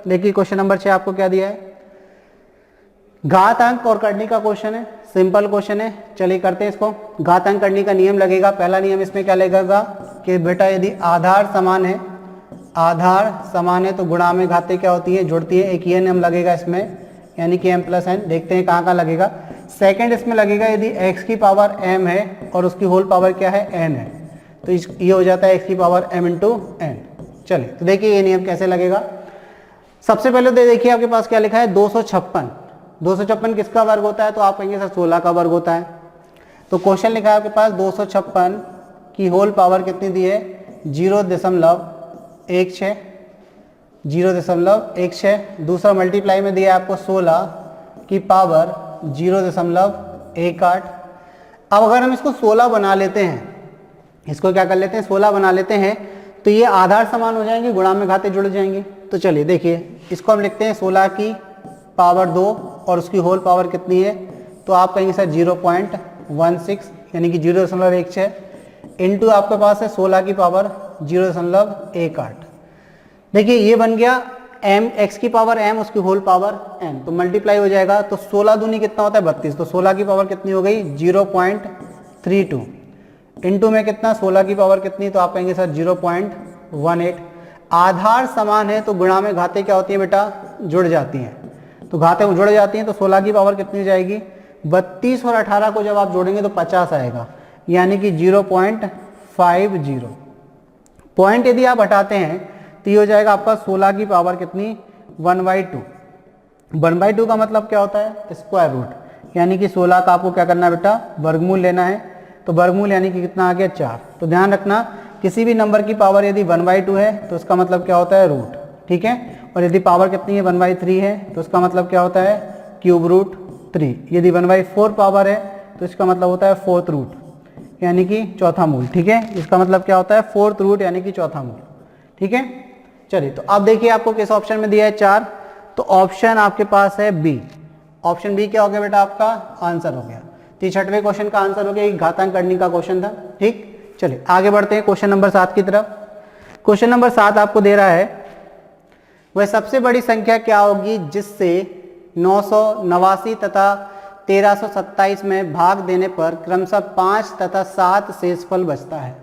देखिए question number 6 आपको क्या दिया है, घात अंक और करनी का क्वेश्चन है, सिंपल क्वेश्चन है। चलिए करते हैं इसको। घात अंक करनी का नियम लगेगा। पहला नियम इसमें क्या लगेगा कि बेटा यदि आधार समान है, आधार समान है तो गुणा में घातें क्या होती है, जुड़ती है। एक ये नियम लगेगा इसमें, यानी कि m प्लस एन। देखते हैं कहाँ कहाँ लगेगा। सेकंड इसमें लगेगा यदि x की पावर m है और उसकी होल पावर क्या है, n है, तो ये हो जाता है x की पावर m इंटू n। चलिए तो देखिए ये नियम कैसे लगेगा। सबसे पहले तो देखिए आपके पास क्या लिखा है, 256। 256 किसका वर्ग होता है, तो आप कहेंगे सर 16 का वर्ग होता है। तो क्वेश्चन लिखा है आपके पास 256 की होल पावर कितनी दी है, 0.16, 0.16। दूसरा मल्टीप्लाई में दिया है आपको 16 की पावर 0.18। अब अगर हम इसको 16 बना लेते हैं, इसको क्या कर लेते हैं, 16 बना लेते हैं, तो ये आधार समान हो जाएंगे, गुणा में घातें जुड़ जाएंगी। तो चलिए देखिए इसको हम लिखते हैं 16 की पावर 2 और उसकी होल पावर कितनी है, तो आप कहेंगे सर 0.16 यानी कि 0.16 इंटू आपके पास है 16 की पावर 0.18। देखिए ये बन गया m, x की पावर m, उसकी होल पावर n, तो मल्टीप्लाई हो जाएगा। तो 16 दूनी कितना होता है 32, तो 16 की पावर कितनी हो गई 0.32 इंटू में कितना 16 की पावर कितनी, तो आप कहेंगे सर 0.18। आधार समान है तो गुणा में घातें क्या होती है बेटा, जुड़ जाती हैं। तो घातें जुड़ जाती हैं तो 16 की पावर कितनी हो जाएगी 32 और 18 को जब आप जोड़ेंगे तो 50 आएगा, यानी कि 0.50। पॉइंट यदि आप हटाते हैं तो ये हो जाएगा आपका 16 की पावर कितनी 1/2। 1/2 का मतलब क्या होता है, स्क्वायर रूट, यानी कि 16 का आपको क्या करना है बेटा, वर्गमूल लेना है। तो वर्गमूल यानी कि कितना आ गया 4। तो ध्यान रखना किसी भी नंबर की पावर यदि 1/2 है तो इसका मतलब क्या होता है रूट, ठीक है। और यदि पावर कितनी है 1/3 है तो इसका मतलब क्या होता है क्यूब रूट 3। यदि 1/4 पावर है तो इसका मतलब होता है फोर्थ रूट, यानी कि चौथा मूल, ठीक है। इसका मतलब क्या होता है फोर्थ रूट यानी कि चौथा मूल, ठीक है। चलिए तो अब देखिए आपको किस ऑप्शन में दिया है 4, तो ऑप्शन आपके पास है बी। ऑप्शन बी क्या हो गया बेटा, आपका आंसर हो गया। तो 6वें क्वेश्चन का आंसर हो गया, घातांक करने का क्वेश्चन था, ठीक। चलिए आगे बढ़ते हैं क्वेश्चन नंबर 7 की तरफ। क्वेश्चन नंबर 7 आपको दे रहा है, वह सबसे बड़ी संख्या क्या होगी जिससे 989 तथा 1327 में भाग देने पर क्रमशः 5 तथा 7 शेषफल बचता है।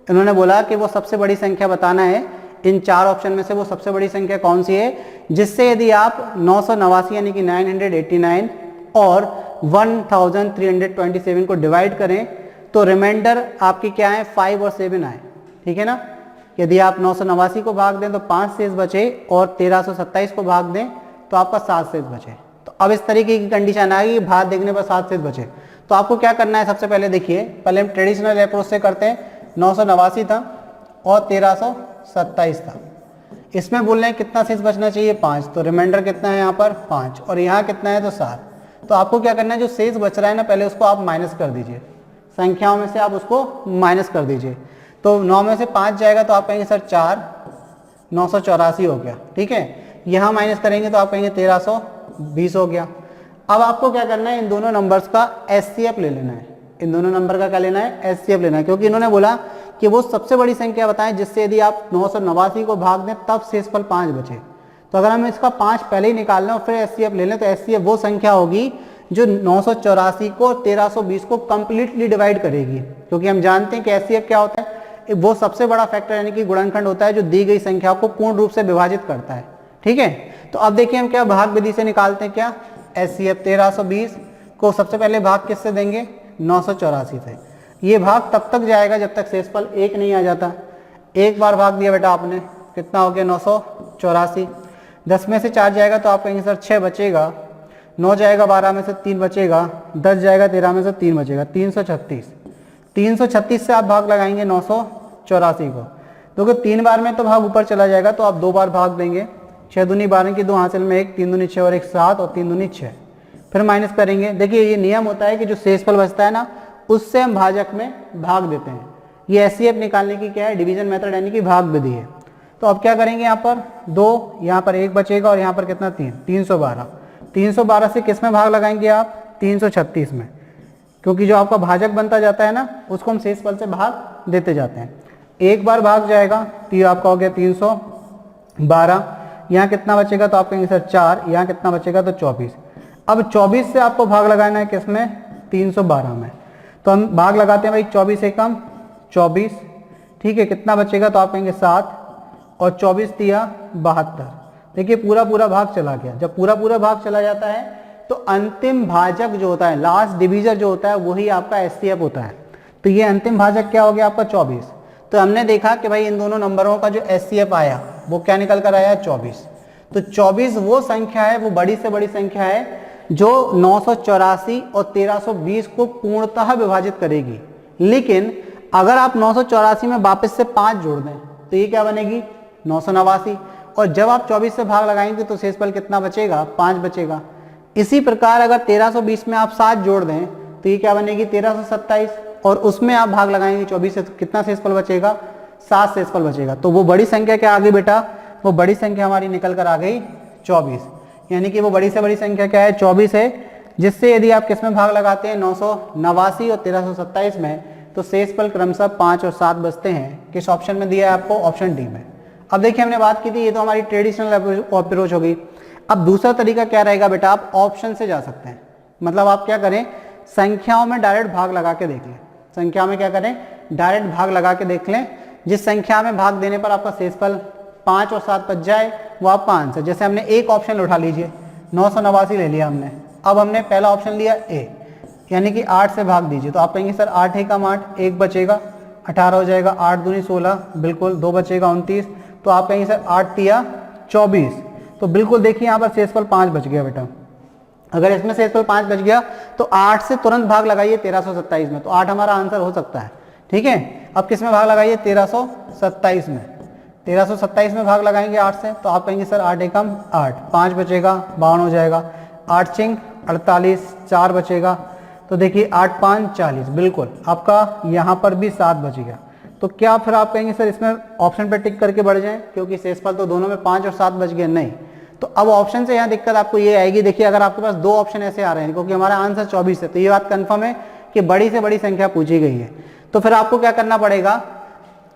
इन्होंने बोला कि वो सबसे बड़ी संख्या बताना है, इन 4 ऑप्शन में से वो सबसे बड़ी संख्या कौन सी है जिससे यदि आप 989 यानी कि 989 और 1327 को डिवाइड करें तो रिमाइंडर आपकी क्या है 5 और 7 आए, ठीक है ना। यदि आप 989 को भाग दें तो 5 शेष बचे और 1327 को भाग दें तो आपका 7 शेष बचे। तो अब इस तरीके की कंडीशन आएगी, भाग देखने पर 7 शेष बचे। तो आपको क्या करना है, सबसे पहले देखिए, पहले हम ट्रेडिशनल अप्रोच से करते हैं। 989 था और 1327 था, इसमें बोल रहे हैं कितना शेष बचना चाहिए 5, तो रिमाइंडर कितना है यहाँ पर 5 और यहाँ कितना है तो 7। तो आपको क्या करना है, जो शेष बच रहा है ना पहले उसको आप माइनस कर दीजिए, संख्याओं में से आप उसको माइनस कर दीजिए। तो 9 में से 5 जाएगा तो आप कहेंगे सर 4, 984 हो गया, ठीक है। यहाँ माइनस करेंगे तो आप कहेंगे 1320 हो गया। अब आपको क्या करना है, इन दोनों नंबर्स का एचसीएफ ले लेना है। इन दोनों नंबर का क्या लेना है, एचसीएफ लेना है, क्योंकि इन्होंने बोला कि वो सबसे बड़ी संख्या बताएं जिससे यदि आप 989 को भाग दें तब शेषफल 5 बचे। तो अगर हम इसका 5 पहले ही निकाल लें और फिर एचसीएफ ले लें तो एचसीएफ वो संख्या होगी जो 984 को 1320 को कंप्लीटली डिवाइड करेगी, क्योंकि हम जानते हैं कि एचसीएफ क्या होता है, वो सबसे बड़ा फैक्टर यानी कि गुणनखंड होता है जो दी गई संख्या को पूर्ण रूप से विभाजित करता है, ठीक है। तो अब देखिए हम क्या भाग विधि से निकालते हैं, क्या एचसीएफ 1320 को सबसे पहले भाग किससे देंगे 984 से। ये भाग तब तक जाएगा जब तक शेषफल 1 नहीं आ जाता। एक बार भाग दिया बेटा आपने, कितना हो गया 984। 10 में से 4 जाएगा तो आप कहेंगे सर 6 बचेगा, 9 जाएगा 12 में से 3 बचेगा, 10 जाएगा 13 में से 3 बचेगा, 336। 336 से आप भाग लगाएंगे 984 को, क्योंकि 3 बार में तो भाग ऊपर चला जाएगा तो आप 2 बार भाग देंगे। 6 दूनी 12 की 2 हासिल में 1, 3 दूनी 6 और 1 7 और 3 दूनी 6। फिर माइनस करेंगे। देखिए ये नियम होता है कि जो शेषफल बचता है ना उससे हम भाजक में भाग देते हैं। ये एचसीएफ निकालने की क्या है, डिवीजन मेथड यानी कि भाग विधि है। तो अब क्या करेंगे, यहाँ पर 2, यहाँ पर 1 बचेगा और यहाँ पर कितना 3, 312। 312 से किस में भाग लगाएंगे आप 336 में, क्योंकि जो आपका भाजक बनता जाता है ना उसको हम शेषफल से भाग देते जाते हैं। एक बार भाग जाएगा तो ये आपका हो गया 312। यहाँ कितना बचेगा तो आप कहेंगे सर 4, यहाँ कितना बचेगा तो 24। अब 24 से आपको भाग लगाना है किसमें, 312 में। तो हम भाग लगाते हैं भाई 24 एकम 24, ठीक है, कितना बचेगा तो आप कहेंगे 7 और 24 दिया 72। देखिए पूरा पूरा भाग चला गया। जब पूरा पूरा भाग चला जाता है तो अंतिम भाजक जो होता है, लास्ट डिवीजर जो होता है, वही आपका एचसीएफ होता है। तो ये अंतिम भाजक क्या हो गया आपका 24। तो हमने देखा कि भाई इन दोनों नंबरों का जो एचसीएफ आया वो क्या निकल कर आया 24। तो 24 वो संख्या है, वो बड़ी से बड़ी संख्या है जो 984 और 1320 को पूर्णतः विभाजित करेगी। लेकिन अगर आप 984 में वापस से 5 जोड़ दें तो ये क्या बनेगी 989, और जब आप 24 से भाग लगाएंगे तो शेषफल कितना बचेगा 5 बचेगा। इसी प्रकार अगर 1320 में आप 7 जोड़ दें तो ये क्या बनेगी 1327, और उसमें आप भाग लगाएंगे 24 से तो कितना शेषफल बचेगा 7 शेषफल बचेगा। तो वो बड़ी संख्या क्या आ गई बेटा, वो बड़ी संख्या हमारी निकल कर आ गई 24। यानी कि वो बड़ी से बड़ी संख्या क्या है 24 है, जिससे यदि आप किस में भाग लगाते हैं 989 और 1327 में, तो शेषफल क्रमशः 5 और 7 बचते हैं। किस ऑप्शन में दिया है आपको, ऑप्शन डी में। अब देखिए हमने बात की थी, ये तो हमारी ट्रेडिशनल अप्रोच हो गई। अब दूसरा तरीका क्या रहेगा बेटा, आप ऑप्शन से जा सकते हैं। मतलब आप क्या करें, संख्याओं में डायरेक्ट भाग लगा के देख लें। संख्या में क्या करें, डायरेक्ट भाग लगा के देख लें। जिस संख्या में भाग देने पर आपका शेषफल 5 और 7 बच जाए वो आपका आंसर। जैसे हमने एक ऑप्शन उठा लीजिए, 989 ले लिया हमने। अब हमने पहला ऑप्शन लिया ए, यानी कि 8 से भाग दीजिए। तो आप कहेंगे सर 8 एकम 8, 1 बचेगा 18 हो जाएगा, 8 दूनी 16, बिल्कुल 2 बचेगा 29। तो आप कहेंगे सर 8 तिया 24। तो बिल्कुल देखिए यहाँ पर शेषफल 5 बच गया बेटा। अगर इसमें शेषफल 5 बच गया तो 8 से तुरंत भाग लगाइए 1327 में, तो 8 हमारा आंसर हो सकता है। ठीक है, अब किस में भाग लगाइए 1327 में। 1327 में भाग लगाएंगे 8 से, तो आप कहेंगे सर 8 एकम 8, 5 बचेगा 52 हो जाएगा, 8 चिंग 48, 4 बचेगा। तो देखिए 8 5 40, बिल्कुल आपका यहाँ पर भी 7 बच गया। तो क्या फिर आप कहेंगे सर इसमें ऑप्शन पे टिक करके बढ़ जाएं, क्योंकि शेषफल तो दोनों में 5 और 7 बच गए, नहीं। तो अब ऑप्शन से यहाँ दिक्कत आपको ये आएगी। देखिए अगर आपके पास 2 ऑप्शन ऐसे आ रहे हैं, क्योंकि हमारा आंसर 24 है, तो ये बात कंफर्म है कि बड़ी से बड़ी संख्या पूछी गई है। तो फिर आपको क्या करना पड़ेगा,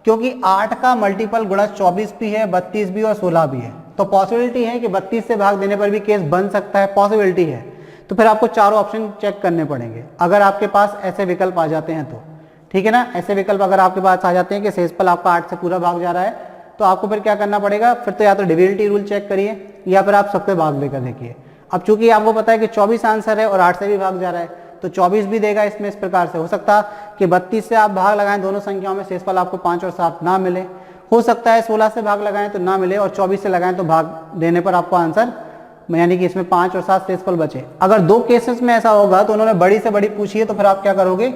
क्योंकि 8 का मल्टीपल गुणा 24 भी है, 32 भी और 16 भी है, तो पॉसिबिलिटी है कि 32 से भाग देने पर भी केस बन सकता है, पॉसिबिलिटी है। तो फिर आपको चारों ऑप्शन चेक करने पड़ेंगे अगर आपके पास ऐसे विकल्प आ जाते हैं तो, ठीक है ना। ऐसे विकल्प अगर आपके पास आ जाते हैं कि शेषफल आपका 8 से पूरा भाग जा रहा है, तो आपको फिर क्या करना पड़ेगा, फिर तो या तो डिविजिबिलिटी रूल चेक करिए या फिर आप सबके भाग लेकर देखिए। अब चूंकि आपको पता है कि 24 आंसर है और 8 से भी भाग जा रहा है, तो 24 भी देगा इसमें। इस प्रकार से हो सकता कि 32 से आप भाग लगाएं दोनों संख्याओं में, शेषफल आपको 5 और 7 ना मिले। हो सकता है 16 से भाग लगाएं तो ना मिले, और 24 से लगाएं तो भाग देने पर आपको आंसर, यानी कि इसमें 5 और 7 शेषफल बचे। अगर 2 केसेस में ऐसा होगा तो उन्होंने बड़ी से बड़ी पूछी है, तो फिर आप क्या करोगे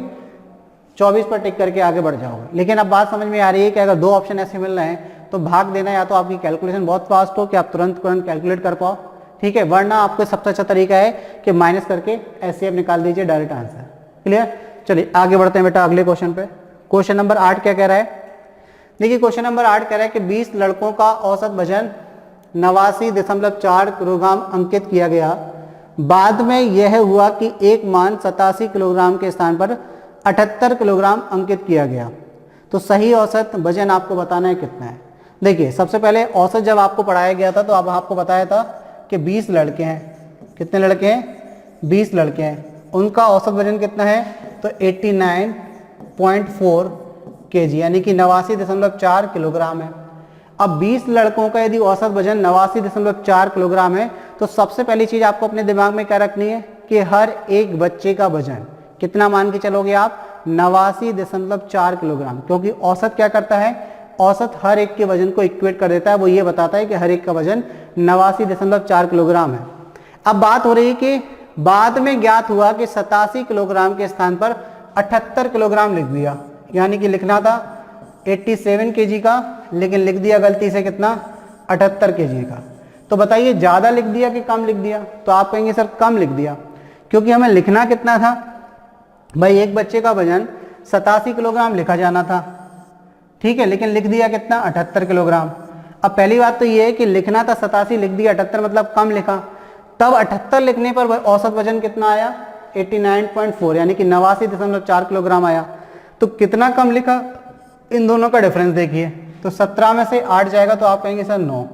24 पर टिक करके आगे बढ़ जाओगे। लेकिन अब बात समझ में आ रही है कि अगर 2 ऑप्शन ऐसे मिल रहे हैं तो भाग देना, या तो आपकी कैलकुलेशन बहुत फास्ट हो कि आप तुरंत कैलकुलेट कर पाओ, ठीक है, वरना आपको सबसे अच्छा तरीका है कि माइनस करके एचसीएफ निकाल दीजिए, डायरेक्ट आंसर। क्लियर, चलिए आगे बढ़ते हैं बेटा अगले क्वेश्चन पे। क्वेश्चन नंबर 8 क्या कह रहा है, देखिए क्वेश्चन नंबर 8 कह रहा है कि 20 लड़कों का औसत वजन 89.4 किलोग्राम अंकित किया गया। बाद में यह हुआ कि एक मान 87 किलोग्राम के स्थान पर 78 किलोग्राम अंकित किया गया। तो सही औसत वजन आपको बताना है कितना है। देखिए सबसे पहले औसत जब आपको पढ़ाया गया था तो अब आपको बताया था कि 20 लड़के हैं। कितने लड़के हैं, 20 लड़के हैं। उनका औसत वजन कितना है, तो 89.4 kg, यानी कि 89.4 किलोग्राम है। अब 20 लड़कों का यदि औसत वजन 89.4 किलोग्राम है, तो सबसे पहली चीज आपको अपने दिमाग में क्या रखनी है कि हर एक बच्चे का वजन कितना मान के चलोगे आप, 89.4 किलोग्राम। क्योंकि औसत क्या करता है, औसत हर एक के वजन को इक्वेट कर देता है, वो ये बताता है कि हर एक का वजन 89.4 किलोग्राम है। अब बात हो रही है कि बाद में ज्ञात हुआ कि 87 किलोग्राम के स्थान पर 78 किलोग्राम लिख दिया, यानी कि लिखना था 87 kg का, लेकिन लिख दिया गलती से कितना, 78 kg का। तो बताइए ज्यादा लिख दिया कि कम लिख दिया, तो आप कहेंगे सर कम लिख दिया, क्योंकि हमें लिखना कितना था भाई, एक बच्चे का वजन 87 किलोग्राम लिखा जाना था, ठीक है, लेकिन लिख दिया कितना, 78 किलोग्राम। अब पहली बात तो ये है कि लिखना था 87, लिख दिया 78, मतलब कम लिखा। तब 78 लिखने पर औसत वजन कितना आया, 89.4, यानी कि 89.4 किलोग्राम आया। तो कितना कम लिखा, इन दोनों का डिफरेंस देखिए, तो 17 में से 8 जाएगा तो आप कहेंगे सर 9,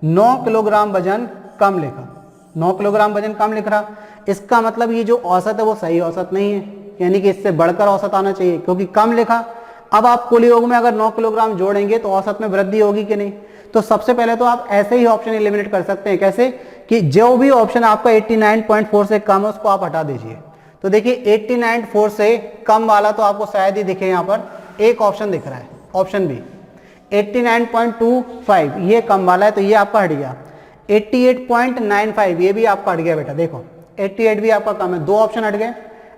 9 किलोग्राम वजन कम लिखा, 9 किलोग्राम वजन कम लिख रहा, इसका मतलब ये जो औसत है वो सही औसत नहीं है, यानी कि इससे बढ़कर औसत आना चाहिए, क्योंकि कम लिखा। अब आप कुल योग में अगर 9 किलोग्राम जोड़ेंगे तो औसत में वृद्धि होगी कि नहीं। तो सबसे पहले तो आप ऐसे ही ऑप्शन एलिमिनेट कर सकते हैं। कैसे कि जो भी ऑप्शन आपका 89.4 से कम है उसको आप हटा दीजिए। तो देखिए 89.4 से कम वाला तो आपको शायद ही दिखे, यहाँ पर एक ऑप्शन दिख रहा है, ऑप्शन बी 89.25 ये कम वाला है, तो ये आपका हट गया। 88.95 ये भी आपका हट गया बेटा, देखो 88 भी आपका कम है, दो ऑप्शन हट गए।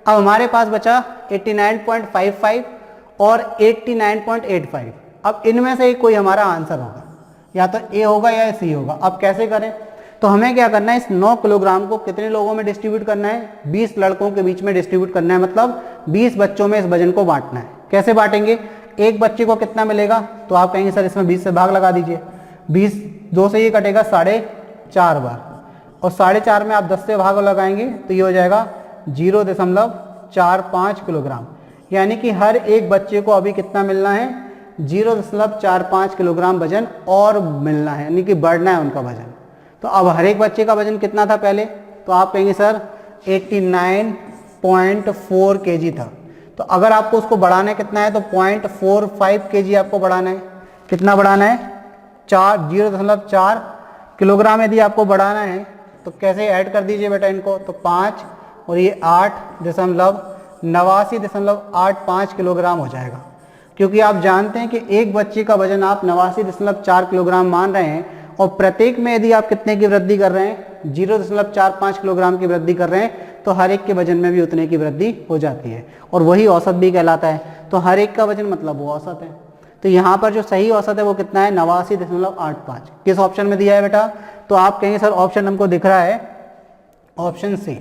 अब हमारे पास बचा 89.55 और 89.85। अब इनमें से कोई हमारा आंसर होगा, या तो ए होगा या सी होगा। अब कैसे करें, तो हमें क्या करना है, इस 9 किलोग्राम को कितने लोगों में डिस्ट्रीब्यूट करना है, 20 लड़कों के बीच में डिस्ट्रीब्यूट करना है, मतलब 20 बच्चों में इस वजन को बांटना है। कैसे बांटेंगे, एक बच्चे को कितना मिलेगा, तो आप कहेंगे सर इसमें 20 से भाग लगा दीजिए, 20 2 से ये कटेगा 4.5 बार, और 4.5 में आप 10 से भाग लगाएंगे तो ये हो जाएगा 0.45 किलोग्राम, यानी कि हर एक बच्चे को अभी कितना मिलना है, 0.45 किलोग्राम वजन और मिलना है, यानी कि बढ़ना है उनका वजन। तो अब हर एक बच्चे का वजन कितना था पहले, तो आप कहेंगे सर 89.4 केजी था। तो अगर आपको उसको बढ़ाना है कितना है, तो 0.45 केजी आपको बढ़ाना है। कितना बढ़ाना है, 0.4 किलोग्राम यदि आपको बढ़ाना है, तो कैसे ऐड कर दीजिए बेटा इनको, तो 5 और ये 8.89.85 किलोग्राम हो जाएगा। क्योंकि आप जानते हैं कि एक बच्चे का वजन आप 89.4 किलोग्राम मान रहे हैं, और प्रत्येक में यदि आप कितने की वृद्धि कर रहे हैं, 0.45 किलोग्राम की वृद्धि कर रहे हैं, तो हर एक के वजन में भी उतने की वृद्धि हो जाती है, और वही औसत भी कहलाता है। तो हर एक का वजन मतलब वो औसत है। तो यहाँ पर जो सही औसत है वो कितना है, 89.85। किस ऑप्शन में दिया है बेटा, तो आप कहेंगे सर ऑप्शन हमको दिख रहा है ऑप्शन सी।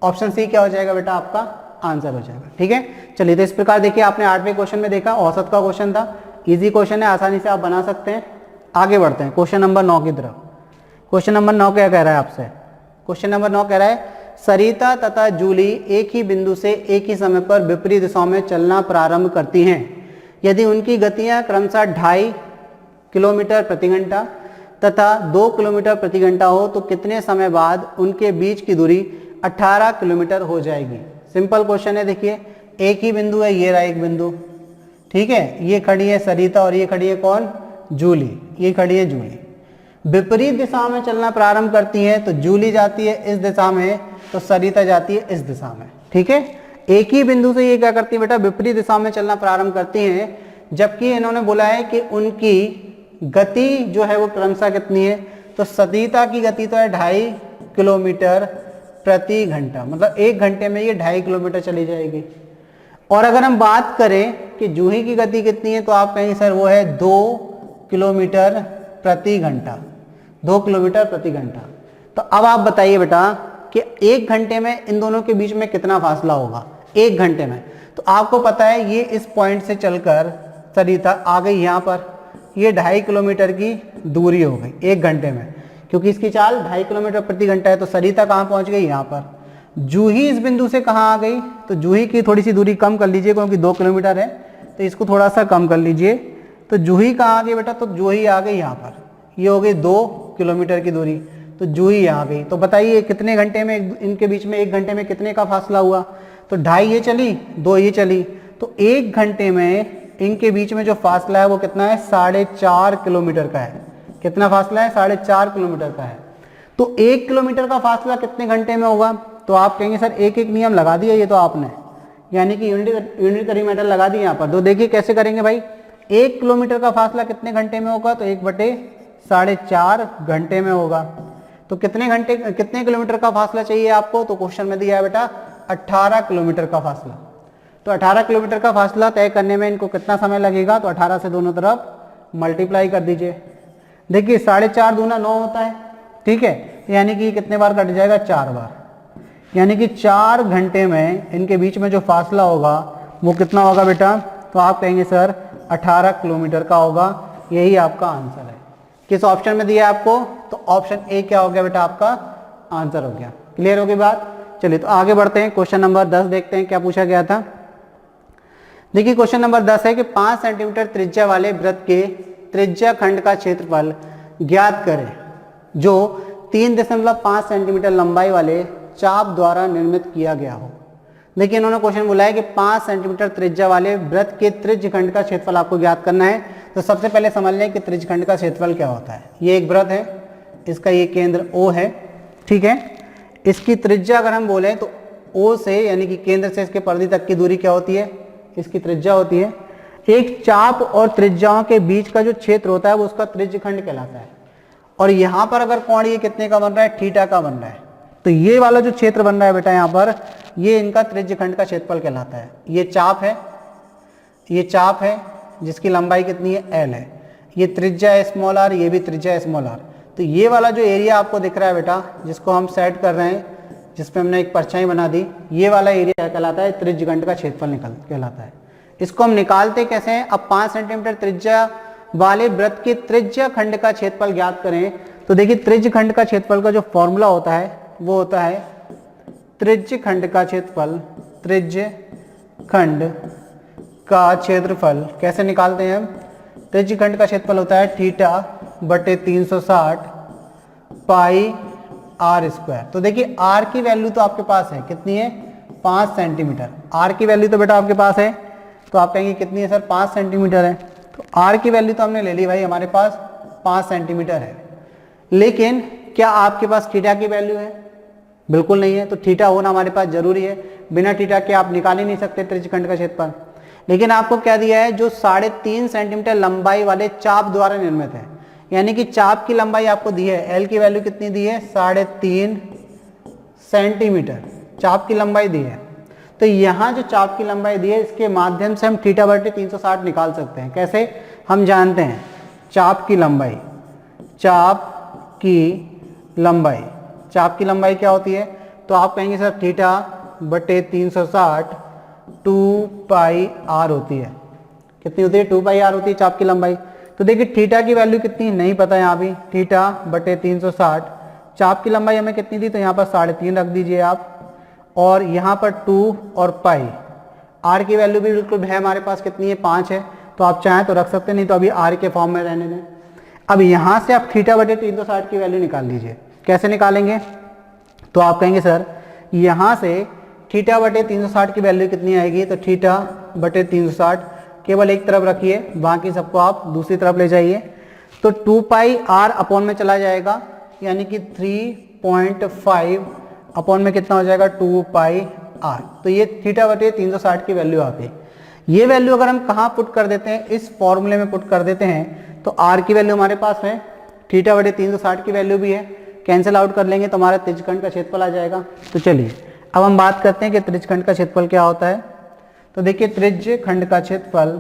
ऑप्शन सी क्या हो जाएगा बेटा, आपका आंसर हो जाएगा। ठीक है, चलिए तो इस प्रकार देखिए आपने 8वें क्वेश्चन में देखा, औसत का क्वेश्चन था, इजी क्वेश्चन है, आसानी से आप बना सकते हैं। आगे बढ़ते हैं क्वेश्चन नंबर 9 की तरफ। क्वेश्चन नंबर 9 क्या कह रहा है आपसे, क्वेश्चन नंबर 9 कह रहा है सरिता तथा जूली एक ही बिंदु से एक ही समय पर विपरीत दिशाओं में चलना प्रारंभ करती हैं। यदि उनकी गतियां क्रमशः 2.5 किलोमीटर प्रति घंटा तथा 2 किलोमीटर प्रति घंटा हो, तो कितने समय बाद उनके बीच की दूरी 18 किलोमीटर हो जाएगी। सिंपल क्वेश्चन है। देखिए एक ही बिंदु है, ये रहा एक बिंदु, ठीक है, ये खड़ी है सरिता और ये खड़ी है कौन, जूली, ये खड़ी है जूली। विपरीत दिशा में चलना प्रारंभ करती है, तो जूली जाती है इस दिशा में, तो सरिता जाती है इस दिशा में। ठीक है, एक ही बिंदु से ये क्या करती है बेटा, विपरीत दिशा में चलना प्रारंभ करती हैं, जबकि इन्होंने बोला है कि उनकी गति जो है वो क्रमशः कितनी है, तो सरिता की गति तो है 2.5 किलोमीटर प्रति घंटा, मतलब 1 घंटे में ये 2.5 किलोमीटर चली जाएगी। और अगर हम बात करें कि जूही की गति कितनी है, तो आप कहेंगे सर वो है 2 किलोमीटर प्रति घंटा, 2 किलोमीटर प्रति घंटा। तो अब आप बताइए बेटा कि 1 घंटे में इन दोनों के बीच में कितना फासला होगा 1 घंटे में। तो आपको पता है ये इस पॉइंट से चलकर सरिता आ गई यहाँ पर, ये 2.5 किलोमीटर की दूरी हो गई 1 घंटे में, क्योंकि इसकी चाल 2.5 किलोमीटर प्रति घंटा है। तो सरिता कहाँ पहुँच गई, यहाँ पर। जूही इस बिंदु से कहाँ आ गई, तो जूही की थोड़ी सी दूरी कम कर लीजिए, क्योंकि 2 किलोमीटर है, तो इसको थोड़ा सा कम कर लीजिए। तो जूही कहाँ आ गई बेटा, तो जूही आ गई यहाँ पर, ये हो गई 2 किलोमीटर की दूरी, तो जूही यहाँ गई। तो बताइए कितने घंटे में इनके बीच में 1 घंटे में कितने का फासला हुआ, तो 2.5 ये चली, 2 ये चली, तो 1 घंटे में इनके बीच में जो फासला है वो कितना है, 4.5 किलोमीटर का है। कितना फासला है, 4.5 किलोमीटर का है। तो 1 किलोमीटर का फासला कितने घंटे में होगा, तो आप कहेंगे सर एक एक नियम लगा दिया ये तो आपने, यानी कि यूनिटरी मेथड लगा दी यहाँ पर। तो देखिए कैसे करेंगे भाई, 1 किलोमीटर का फासला कितने घंटे में होगा, तो 1/4.5 घंटे में होगा। तो कितने किलोमीटर का फासला चाहिए आपको, तो क्वेश्चन में दिया है बेटा 18 किलोमीटर का फासला। तो 18 किलोमीटर का फासला तय करने में इनको कितना समय लगेगा, तो 18 से दोनों तरफ मल्टीप्लाई कर दीजिए। देखिए 4.5 दूना 9 होता है, ठीक है, यानी कि कितने बार कट जाएगा, 4 बार, यानी कि 4 घंटे में इनके बीच में जो फासला होगा वो कितना होगा बेटा, तो आप कहेंगे सर 18 किलोमीटर का होगा। यही आपका आंसर है। किस ऑप्शन में दिया है आपको, तो ऑप्शन ए क्या हो गया बेटा, आपका आंसर हो गया। क्लियर हो गई बात। चलिए तो आगे बढ़ते हैं, क्वेश्चन नंबर 10 देखते हैं क्या पूछा गया था। देखिए क्वेश्चन नंबर 10 है कि 5 सेंटीमीटर त्रिज्या वाले वृत्त के त्रिज्या खंड का क्षेत्रफल ज्ञात करें। जो 3.5 सेंटीमीटर लंबाई वाले चाप द्वारा निर्मित किया गया हो। देखिए इन्होंने क्वेश्चन बोला है कि 5 सेंटीमीटर त्रिज्या वाले वृत्त के त्रिज्यखंड का क्षेत्रफल आपको ज्ञात करना है। तो सबसे पहले समझ लें कि त्रिज्यखंड का क्षेत्रफल क्या होता है। ये एक वृत्त है, इसका ये केंद्र O है, ठीक है। इसकी त्रिज्या अगर हम बोलें तो O से यानी कि केंद्र से इसके परिधि तक की दूरी क्या होती है, इसकी त्रिज्या होती है। एक चाप और त्रिज्याओं के बीच का जो क्षेत्र होता है वो उसका त्रिज्यखंड कहलाता है। और यहाँ पर अगर कोण ये कितने का बन रहा है, थीटा का बन रहा है। तो ये वाला जो क्षेत्र बन रहा है बेटा यहाँ पर, ये इनका त्रिज्यखंड का क्षेत्रफल कहलाता है। ये चाप है, ये चाप है जिसकी लंबाई कितनी है, L है। ये त्रिज्या है स्मॉल r, ये भी त्रिज्या है स्मॉल r। तो ये वाला जो एरिया आपको दिख रहा है बेटा, जिसको हम सेट कर रहे हैं, जिसपे हमने एक परछाई बना दी, ये वाला एरिया कहलाता है त्रिज्यखंड का क्षेत्रफल कहलाता है। इसको हम निकालते कैसे हैं। अब 5 सेंटीमीटर त्रिज्या वाले वृत्त के त्रिज्यखंड का क्षेत्रफल ज्ञात करें। तो देखिए त्रिज्यखंड का क्षेत्रफल का जो फॉर्मूला होता है वो होता है त्रिज्यखंड का क्षेत्रफल, त्रिज्यखंड का क्षेत्रफल कैसे निकालते हैं हम। त्रिज्यखंड का क्षेत्रफल होता है θ/360 पाई r स्क्वायर। तो देखिए r की वैल्यू तो आपके पास है, कितनी है, 5 सेंटीमीटर। r की वैल्यू तो बेटा आपके पास है, तो आप कहेंगे कितनी है सर, 5 सेंटीमीटर है। तो r की वैल्यू तो हमने ले ली भाई, हमारे पास 5 सेंटीमीटर है। लेकिन क्या आपके पास थीटा की वैल्यू है, बिल्कुल नहीं है। तो थीटा होना हमारे पास जरूरी है, बिना थीटा के आप निकाल ही नहीं सकते त्रिज्यखंड का क्षेत्रफल। लेकिन आपको क्या दिया है, जो 3.5 सेंटीमीटर लंबाई वाले चाप द्वारा निर्मित है, यानी कि चाप की लंबाई आपको दी है, L की वैल्यू कितनी दी है, 3.5 सेंटीमीटर चाप की लंबाई दी है। तो यहाँ जो चाप की लंबाई दी है, इसके माध्यम से हम θ/360 निकाल सकते हैं। कैसे, हम जानते हैं चाप की लंबाई, चाप की लंबाई क्या होती है। तो आप कहेंगे सर θ/360 2πr होती है। कितनी होती है, 2πr होती है चाप की लंबाई। तो देखिए थीटा की वैल्यू कितनी नहीं पता यहाँ भी, θ/360 चाप की लंबाई हमें कितनी दी, तो यहाँ पर 3.5 रख दीजिए आप, और यहाँ पर 2 और पाई। r की वैल्यू भी बिल्कुल है हमारे पास, कितनी है, 5 है। तो आप चाहें तो रख सकते, नहीं तो अभी r के फॉर्म में रहने दें। अब यहाँ से आप θ/360 की वैल्यू निकाल लीजिए। कैसे निकालेंगे, तो आप कहेंगे सर यहाँ से θ/360 की वैल्यू कितनी आएगी, तो θ/360 केवल एक तरफ रखिए, बाकी सबको आप दूसरी तरफ ले जाइए। तो 2πr अपॉन में चला जाएगा, यानी कि 3.5 अपॉन में कितना हो जाएगा, 2πr। तो ये θ/360 की वैल्यू आ गई। ये वैल्यू अगर हम कहाँ पुट कर देते हैं, इस फॉर्मूले में पुट कर देते हैं, तो r की वैल्यू हमारे पास है, θ/360 की वैल्यू भी है, कैंसिल आउट कर लेंगे तो हमारा त्रिज्यखंड का क्षेत्रफल आ जाएगा। तो चलिए अब हम बात करते हैं कि त्रिज्यखंड का क्षेत्रफल क्या होता है। तो देखिए त्रिज्यखंड का क्षेत्रफल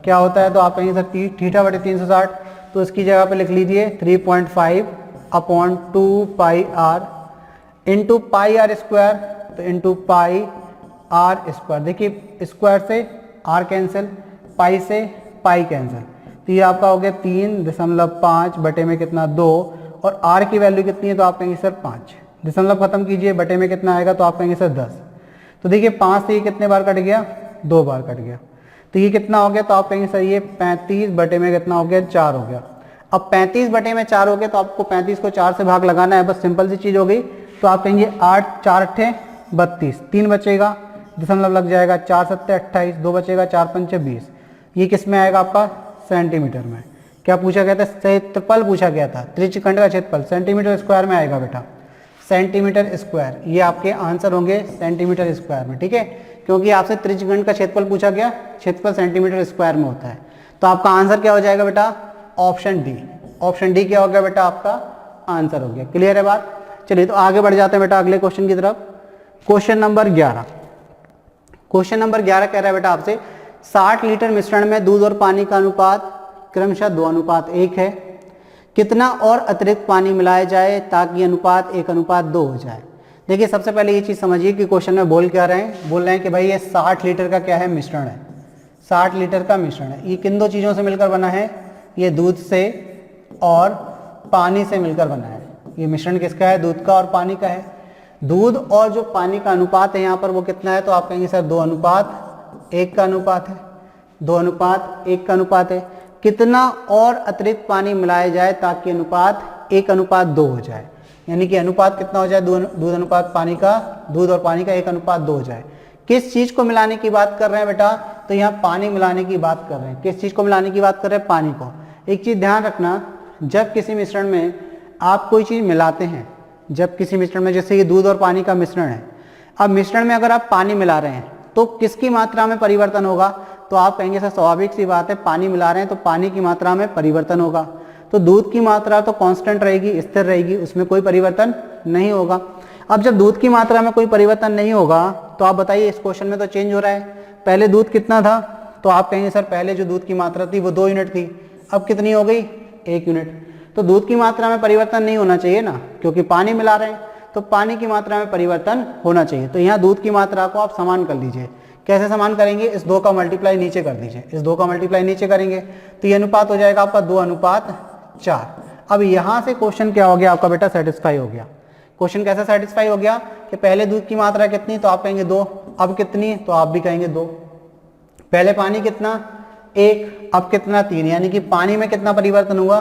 क्या होता है। तो आप कहेंगे सर θ/360, तो इसकी जगह पे लिख लीजिए 3.5 upon 2πr into πr square, तो इंटू πr स्क्वायर। देखिए स्क्वायर से r कैंसिल, पाई से पाई कैंसिल, तो ये आपका हो गया 3.5 बटे में कितना 2, और r की वैल्यू कितनी है, तो आप कहेंगे सर 5। दशमलव खत्म कीजिए, बटे में कितना आएगा, तो आप कहेंगे सर 10। तो देखिए 5 से ये कितने बार कट गया, 2 बार कट गया। तो ये कितना हो गया, तो आप कहेंगे सर ये 35 बटे में कितना हो गया, 4 हो गया। अब 35 बटे में 4 हो गया, तो आपको 35 को 4 से भाग लगाना है, बस सिंपल सी चीज़ हो गई। तो आप कहेंगे 8 4 8 32, 3 बचेगा, दशमलव लग जाएगा, 4 7 28, 2 बचेगा, 4 5 20। ये किस में आएगा आपका, सेंटीमीटर में। क्या पूछा गया था, क्षेत्रफल पूछा गया था, त्रिज्यखंड का क्षेत्रफल सेंटीमीटर स्क्वायर में आएगा बेटा, सेंटीमीटर स्क्वायर। ये आपके आंसर होंगे सेंटीमीटर स्क्वायर में, ठीक है, क्योंकि आपसे त्रिज्यखंड का क्षेत्रफल पूछा गया, क्षेत्रफल सेंटीमीटर स्क्वायर में होता है। तो आपका आंसर क्या हो जाएगा बेटा, ऑप्शन डी। ऑप्शन डी क्या हो गया बेटा, आपका आंसर हो गया। क्लियर है बात। चलिए तो आगे बढ़ जाते हैं बेटा अगले क्वेश्चन की तरफ। क्वेश्चन नंबर 11 कह रहा है बेटा आपसे 60 लीटर मिश्रण में दूध और पानी का अनुपात क्रमशः 2:1 है। कितना और अतिरिक्त पानी मिलाया जाए ताकि अनुपात 1:2 हो जाए। देखिए सबसे पहले ये चीज़ समझिए कि क्वेश्चन में बोल क्या रहे हैं, बोल रहे हैं कि भाई ये 60 लीटर का क्या है, मिश्रण है। 60 लीटर का मिश्रण है, ये किन दो चीज़ों से मिलकर बना है, ये दूध से और पानी से मिलकर बना है। ये मिश्रण किसका है, दूध का और पानी का है। दूध और जो पानी का अनुपात है यहाँ पर वो कितना है, तो आप कहेंगे सर 2:1 का अनुपात है। 2:1 का अनुपात है। कितना और अतिरिक्त पानी मिलाया जाए ताकि अनुपात 1:2 हो जाए, यानी कि अनुपात कितना हो जाए, दूध अनुपात पानी का, दूध और पानी का 1:2 हो जाए। किस चीज को मिलाने की बात कर रहे हैं बेटा, तो यहाँ पानी मिलाने की बात कर रहे हैं। किस चीज को मिलाने की बात कर रहे हैं, पानी को। एक चीज ध्यान रखना, जब किसी मिश्रण में आप कोई चीज मिलाते हैं, जब किसी मिश्रण में, जैसे ये दूध और पानी का मिश्रण है, अब मिश्रण में अगर आप पानी मिला रहे हैं तो किसकी मात्रा में परिवर्तन होगा, तो आप कहेंगे सर स्वाभाविक सी बात है, पानी मिला रहे हैं तो पानी की मात्रा में परिवर्तन होगा। तो दूध की मात्रा तो कांस्टेंट रहेगी, स्थिर रहेगी, उसमें कोई परिवर्तन नहीं होगा। अब जब दूध की मात्रा में कोई परिवर्तन नहीं होगा तो आप बताइए इस क्वेश्चन में तो चेंज हो रहा है। पहले दूध कितना था, तो आप कहेंगे सर पहले जो दूध की मात्रा थी वो 2 यूनिट थी, अब कितनी हो गई, 1 यूनिट। तो दूध की मात्रा में परिवर्तन नहीं होना चाहिए ना, क्योंकि पानी मिला रहे हैं, तो पानी की मात्रा में परिवर्तन होना चाहिए। तो यहाँ दूध की मात्रा को आप समान कर लीजिए। कैसे समान करेंगे, इस 2 का मल्टीप्लाई नीचे कर दीजिए, इस 2 का मल्टीप्लाई नीचे करेंगे तो ये अनुपात हो जाएगा आपका 2:4। अब यहाँ से क्वेश्चन क्या हो गया आपका बेटा, सेटिस्फाई हो गया। क्वेश्चन कैसा सेटिस्फाई हो गया कि पहले दूध की मात्रा कितनी, तो आप कहेंगे 2, अब कितनी, तो आप भी कहेंगे 2। पहले पानी कितना, 1, अब कितना, 3, यानी कि पानी में कितना परिवर्तन हुआ,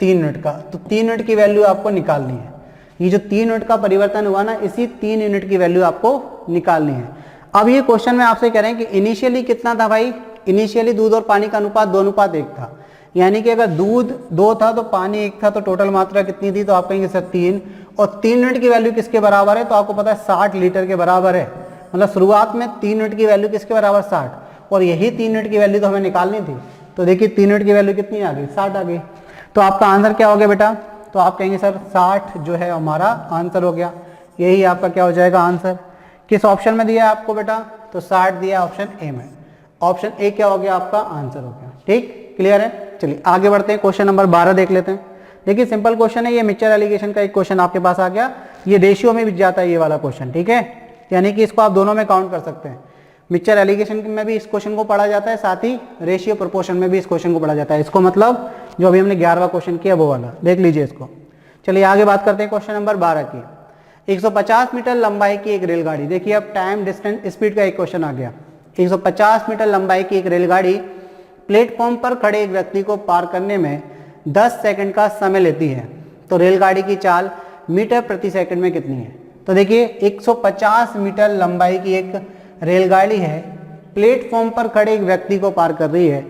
3 यूनिट का। तो 3 यूनिट की वैल्यू आपको निकालनी है। ये जो 3 यूनिट का परिवर्तन हुआ ना, इसी 3 यूनिट की वैल्यू आपको निकालनी है। अब ये क्वेश्चन में आपसे कह रहे हैं कि इनिशियली कितना था भाई, इनिशियली दूध और पानी का अनुपात 2:1 था, यानी कि अगर दूध 2 था तो पानी 1 था, तो टोटल मात्रा कितनी थी, तो आप कहेंगे सर 3। और 3 यूनिट की वैल्यू किसके बराबर है, तो आपको पता है 60 लीटर के बराबर है। मतलब शुरुआत में 3 यूनिट की वैल्यू किसके बराबर, 60, और यही 3 यूनिट की वैल्यू तो हमें निकालनी थी। तो देखिए 3 यूनिट की वैल्यू कितनी आ गई, 60 आ गई। तो आपका आंसर क्या हो गया बेटा, तो आप कहेंगे सर 60 जो है हमारा आंसर हो गया। यही आपका क्या हो जाएगा आंसर। किस ऑप्शन में दिया है आपको बेटा, तो 60 दिया ऑप्शन ए में। ऑप्शन ए क्या हो गया आपका आंसर हो गया। ठीक, क्लियर है। चलिए आगे बढ़ते हैं, क्वेश्चन नंबर 12 देख लेते हैं। देखिए सिंपल क्वेश्चन है, ये मिक्सचर एलिगेशन का एक क्वेश्चन आपके पास आ गया। ये रेशियो में भी जाता है ये वाला क्वेश्चन, ठीक है, यानी कि इसको आप दोनों में काउंट कर सकते हैं। मिक्सचर एलिगेशन में भी इस क्वेश्चन को पढ़ा जाता है, साथ ही रेशियो प्रोपोर्शन में भी इस क्वेश्चन को पढ़ा जाता है। इसको मतलब जो अभी हमने 11वां क्वेश्चन किया वो वाला, देख लीजिए इसको। चलिए आगे बात करते हैं क्वेश्चन नंबर 12 की। 150 मीटर लंबाई की एक रेलगाड़ी, देखिए अब टाइम डिस्टेंस स्पीड का एक क्वेश्चन आ गया। 150 मीटर लंबाई की एक रेलगाड़ी प्लेटफॉर्म पर खड़े एक व्यक्ति को पार करने में 10 सेकंड का समय लेती है, तो रेलगाड़ी की चाल मीटर प्रति सेकंड में कितनी है। तो देखिए 150 मीटर लंबाई की एक रेलगाड़ी है, प्लेटफॉर्म पर खड़े एक व्यक्ति को पार कर रही है।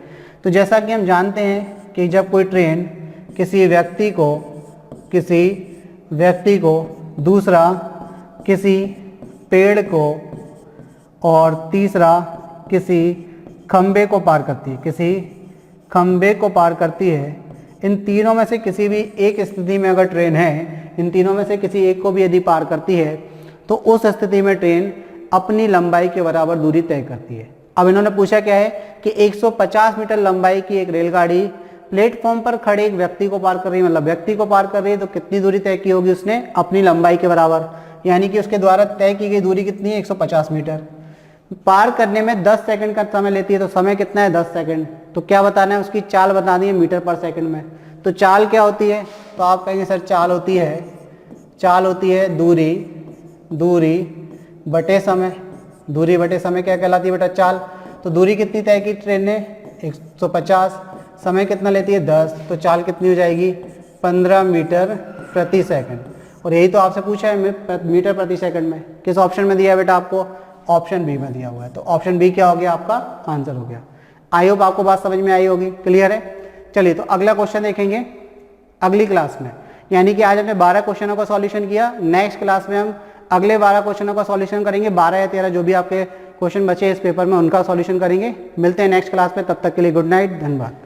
तो जैसा कि हम जानते हैं कि जब कोई ट्रेन किसी व्यक्ति को दूसरा किसी पेड़ को और तीसरा किसी खंबे को पार करती है, इन तीनों में से किसी भी एक स्थिति में अगर ट्रेन है, इन तीनों में से किसी एक को भी यदि पार करती है तो उस स्थिति में ट्रेन अपनी लंबाई के बराबर दूरी तय करती है। अब इन्होंने पूछा क्या है कि 150 मीटर लंबाई की एक रेलगाड़ी प्लेटफॉर्म पर खड़े एक व्यक्ति को पार कर रही है, मतलब व्यक्ति को पार कर रही है, तो कितनी दूरी तय की होगी उसने, अपनी लंबाई के बराबर, यानी कि उसके द्वारा तय की गई दूरी कितनी है, 150 मीटर। पार करने में 10 सेकंड का समय लेती है, तो समय कितना है, 10 सेकंड। तो क्या बताना है, उसकी चाल बतानी है मीटर पर सेकंड में। तो चाल क्या होती है, तो आप कहेंगे सर चाल होती है दूरी बटे समय। दूरी बटे समय क्या कहलाती है बेटा, चाल। तो दूरी कितनी तय की ट्रेन ने, 150, समय कितना लेती है, 10, तो चाल कितनी हो जाएगी, 15 मीटर प्रति सेकंड। और यही तो आपसे पूछा है मीटर प्रति सेकंड में। किस ऑप्शन में दिया है बेटा आपको, ऑप्शन बी में दिया हुआ है। तो ऑप्शन बी क्या हो गया आपका आंसर हो गया। आई होप आपको बात समझ में आई होगी, क्लियर है। चलिए तो अगला क्वेश्चन देखेंगे अगली क्लास में, यानी कि आज हमने 12 क्वेश्चनों का सॉल्यूशन किया। नेक्स्ट क्लास में हम अगले 12 क्वेश्चनों का सॉल्यूशन करेंगे, 12 या 13 जो भी आपके क्वेश्चन बचे इस पेपर में उनका सॉल्यूशन करेंगे। मिलते हैं नेक्स्ट क्लास में, तब तक के लिए गुड नाइट, धन्यवाद।